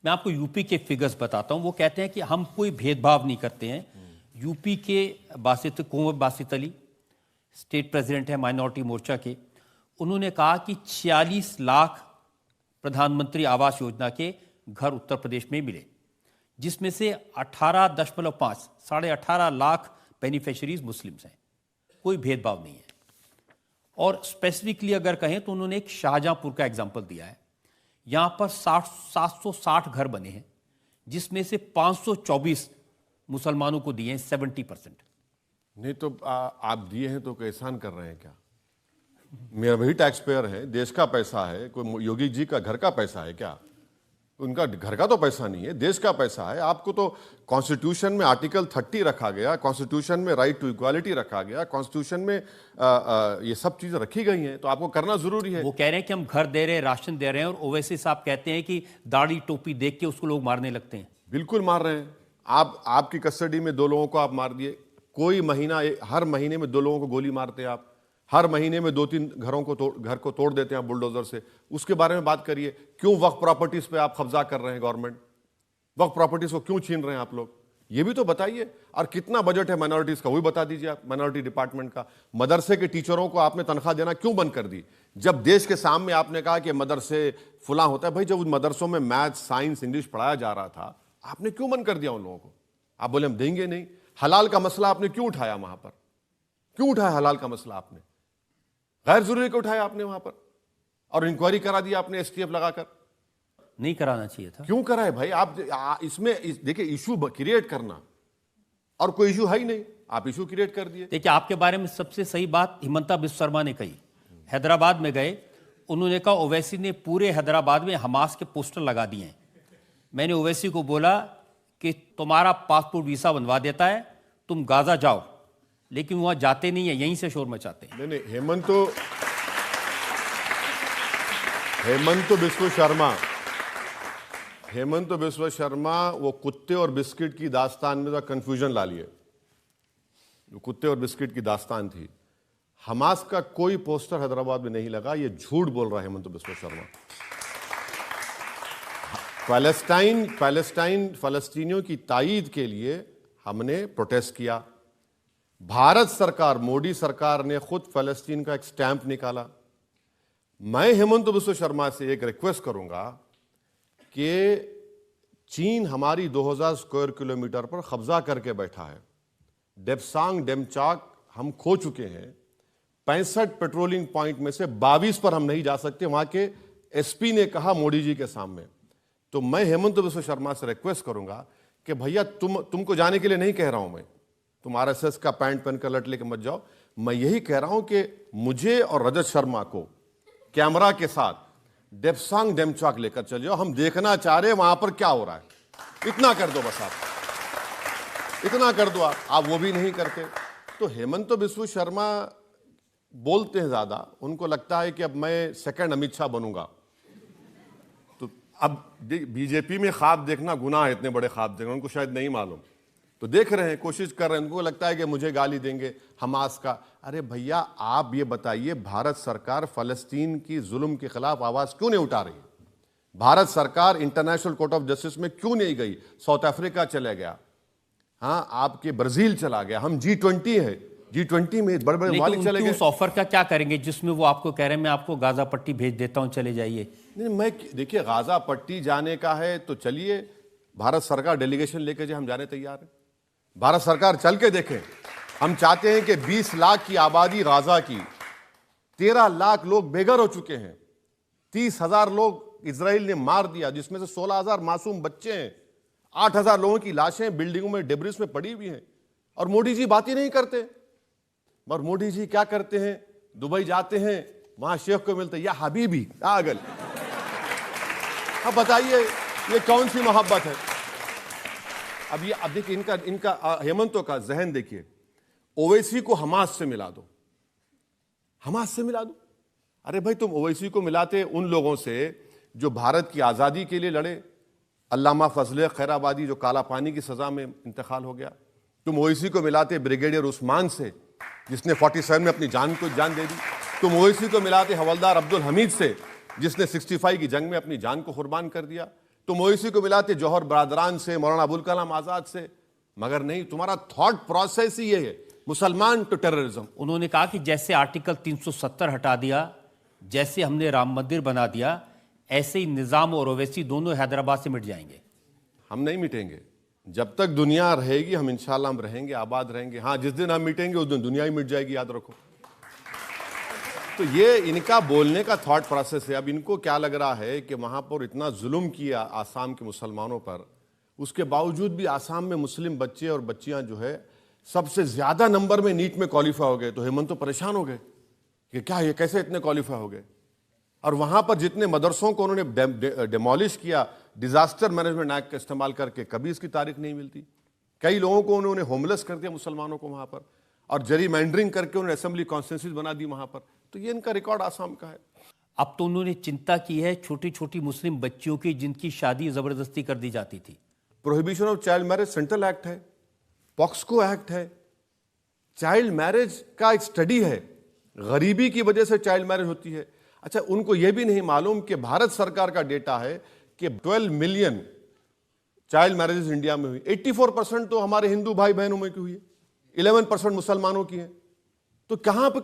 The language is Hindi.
मैं आपको यूपी के फिगर्स बताता हूं। वो कहते हैं कि हम कोई भेदभाव नहीं करते हैं। यूपी के कुंवर बासित अली स्टेट प्रेसिडेंट है माइनॉरिटी मोर्चा के, उन्होंने कहा कि 46 लाख प्रधानमंत्री आवास योजना के घर उत्तर प्रदेश में मिले, जिसमें से 18.5 18.5 लाख बेनिफिशरीज मुस्लिम्स हैं। कोई भेदभाव नहीं है। और स्पेसिफिकली अगर कहें तो उन्होंने एक शाहजहांपुर का एग्जाम्पल दिया है। यहां पर 760 घर बने हैं, जिसमें से 524 मुसलमानों को दिए हैं, 70%। नहीं तो आप दिए हैं तो एहसान कर रहे हैं क्या? मेरा वही टैक्स पेयर है, देश का पैसा है। कोई योगी जी का घर का पैसा है क्या? उनका घर का तो पैसा नहीं है, देश का पैसा है। आपको तो कॉन्स्टिट्यूशन में आर्टिकल 30 रखा गया, कॉन्स्टिट्यूशन में राइट टू इक्वालिटी रखा गया, कॉन्स्टिट्यूशन में ये सब चीजें रखी गई हैं, तो आपको करना जरूरी है। वो कह रहे हैं कि हम घर दे रहे हैं, राशन दे रहे हैं, और ओवैसी साहब कहते हैं कि दाढ़ी टोपी देख के उसको लोग मारने लगते हैं। बिल्कुल मार रहे हैं। आपकी कस्टडी में 2 लोगों को आप मार दिए। कोई महीना, हर महीने में 2 लोगों को गोली मारते हैं आप। हर महीने में 2-3 घर को तोड़ देते हैं बुलडोजर से। उसके बारे में बात करिए। क्यों वक्फ प्रॉपर्टीज पे आप कब्जा कर रहे हैं? गवर्नमेंट वक्फ प्रॉपर्टीज को क्यों छीन रहे हैं आप लोग? ये भी तो बताइए। और कितना बजट है माइनॉरिटीज का, वो भी बता दीजिए आप। माइनॉरिटी डिपार्टमेंट का, मदरसे के टीचरों को आपने तनख्वाह देना क्यों बंद कर दी? जब देश के सामने आपने कहा कि मदरसे फुला होता है, भाई जब उन मदरसों में मैथ, साइंस, इंग्लिश पढ़ाया जा रहा था, आपने क्यों बंद कर दिया उन लोगों को? आप बोले हम देंगे नहीं। हलाल का मसला आपने क्यों उठाया वहां पर? क्यों उठाया हलाल का मसला आपने? गैर जरूरी को उठाया आपने वहां पर, और इंक्वायरी करा दी आपने एसटीएफ लगाकर। नहीं कराना चाहिए था। क्यों कराए भाई? आप इसमें देखिए, इशू क्रिएट करना, और कोई इशू है ही नहीं, आप इशू क्रिएट कर दिए। देखिए, आपके बारे में सबसे सही बात हिमंता बिस्वा शर्मा ने कही। हैदराबाद में गए, उन्होंने कहा ओवैसी ने पूरे हैदराबाद में हमास के पोस्टर लगा दिए हैं। मैंने ओवैसी को बोला कि तुम्हारा पासपोर्ट वीसा बनवा देता है, तुम गाजा जाओ, लेकिन वहां जाते नहीं है, यहीं से शोर मचाते हैं। नहीं, हेमंत बिस्वा शर्मा वो कुत्ते और बिस्किट की दास्तान में तो कंफ्यूजन ला लिए। वो कुत्ते और बिस्किट की दास्तान थी। हमास का कोई पोस्टर हैदराबाद में नहीं लगा। ये झूठ बोल रहा है हेमंत बिस्वा शर्मा। फलस्तीनियों की ताईद के लिए हमने प्रोटेस्ट किया। भारत सरकार, मोदी सरकार ने खुद फलस्तीन का एक स्टैंप निकाला। मैं हेमंत बिस्वा शर्मा से एक रिक्वेस्ट करूंगा कि चीन हमारी 2000 स्क्वायर किलोमीटर पर कब्जा करके बैठा है। डेप्सांग डेमचाक हम खो चुके हैं। 65 पेट्रोलिंग पॉइंट में से 22 पर हम नहीं जा सकते, वहां के एसपी ने कहा मोदी जी के सामने। तो मैं हेमंत बिस्वा शर्मा से रिक्वेस्ट करूंगा कि भैया तुमको जाने के लिए नहीं कह रहा हूं मैं, तुम आरएसएस का पैंट पहनकर लट लेके मत जाओ। मैं यही कह रहा हूं कि मुझे और रजत शर्मा को कैमरा के साथ डेप्सांग डेमचाक लेकर चल जाओ। हम देखना चाह रहे हैं वहां पर क्या हो रहा है। इतना कर दो बस, आप इतना कर दो। आप वो भी नहीं करते। तो हेमंत बिस्वा शर्मा बोलते हैं ज्यादा, उनको लगता है कि अब मैं सेकंड अमित शाह बनूंगा। तो अब बीजेपी में ख्वाब देखना गुनाह है, इतने बड़े ख्वाब देखना, उनको शायद नहीं मालूम। तो देख रहे हैं, कोशिश कर रहे हैं। उनको लगता है कि मुझे गाली देंगे हमास का। अरे भैया, आप ये बताइए, भारत सरकार फलस्तीन की जुल्म के खिलाफ आवाज क्यों नहीं उठा रही? भारत सरकार इंटरनेशनल कोर्ट ऑफ जस्टिस में क्यों नहीं गई? साउथ अफ्रीका चले गया, हाँ, आपके ब्राजील चला गया। हम G20 है, G20 में बड़े बड़े मालिक चले गए। उस ऑफर का क्या करेंगे जिसमें वो आपको कह रहे हैं मैं आपको गाजा पट्टी भेज देता हूं, चले जाइए? नहीं, मैं देखिए, गाजा पट्टी जाने का है तो चलिए, भारत सरकार डेलीगेशन लेके जाए, हम जाने तैयार हैं। भारत सरकार चल के देखें। हम चाहते हैं कि 20 लाख की आबादी गाजा की, 13 लाख लोग बेघर हो चुके हैं, 30,000 लोग इजराइल ने मार दिया, जिसमें से 16,000 मासूम बच्चे हैं, 8,000 लोगों की लाशें बिल्डिंगों में, डेब्रिस में पड़ी हुई हैं, और मोदी जी बात ही नहीं करते। और मोदी जी क्या करते हैं? दुबई जाते हैं, वहां शेख को मिलते, या हबीबी आगल। अब बताइए, ये कौन सी मोहब्बत है? अब देखिए, इनका हेमंतों का जहन देखिए। ओवैसी को हमास से मिला दो, हमास से मिला दो। अरे भाई, तुम ओवैसी को मिलाते उन लोगों से जो भारत की आजादी के लिए लड़े। अल्लामा फजले खैराबादी जो काला पानी की सजा में इंतकाल हो गया। तुम ओवैसी को मिलाते ब्रिगेडियर उस्मान से, जिसने 47 में अपनी जान दे दी। तुम ओवैसी को मिलाते हवलदार अब्दुल हमीद से, जिसने 65 की जंग में अपनी जान को कुर्बान कर दिया। तुम ओवैसी को मिलाते जौहर बरादरान से, मौलाना अबुल कलाम आजाद से, मगर नहीं, तुम्हारा थॉट प्रोसेस ही ये है, मुसलमान टू टेररिज्म। उन्होंने कहा कि जैसे आर्टिकल 370 हटा दिया, जैसे हमने राम मंदिर बना दिया, ऐसे ही निजाम और ओवैसी दोनों हैदराबाद से मिट जाएंगे। हम नहीं मिटेंगे, जब तक दुनिया रहेगी हम इंशाल्लाह हम रहेंगे, आबाद रहेंगे। हाँ, जिस दिन हम मिटेंगे उस दिन दुनिया ही मिट जाएगी, याद रखो। तो ये इनका बोलने का थॉट प्रोसेस है। अब इनको क्या लग रहा है कि वहां पर इतना जुल्म किया आसाम के मुसलमानों पर, उसके बावजूद भी आसाम में मुस्लिम बच्चे और बच्चियां जो है सबसे ज्यादा नंबर में नीट में क्वालिफाई हो गए। तो हेमंत तो परेशान हो गए कि क्या ये कैसे इतने क्वालिफाई हो गए। और वहां पर जितने मदरसों को उन्होंने डिमोलिश किया डिजास्टर मैनेजमेंट एक्ट का इस्तेमाल करके, कभी इसकी तारीख नहीं मिलती। कई लोगों को उन्होंने होमलेस कर दिया मुसलमानों को वहां पर, और जरीमैंडरिंग करके उन्होंने असेंबली कॉन्स्टिट्यूंसीज बना दी वहां पर। तो ये इनका रिकॉर्ड आसाम का है। अब तो उन्होंने चिंता की है छोटी छोटी मुस्लिम बच्चियों की जिनकी शादी जबरदस्ती कर दी जाती थी। Prohibition of child marriage central act है, पॉक्सको एक्ट है। चाइल्ड मैरिज का एक स्टडी है, गरीबी की वजह से चाइल्ड मैरिज होती है। अच्छा, उनको यह भी नहीं मालूम कि भारत सरकार का डेटा है कि 12 मिलियन चाइल्ड मैरिजेस इंडिया में हुई, 84% तो हमारे हिंदू भाई बहनों में की हुई है, 11% मुसलमानों की है। तो कहां पर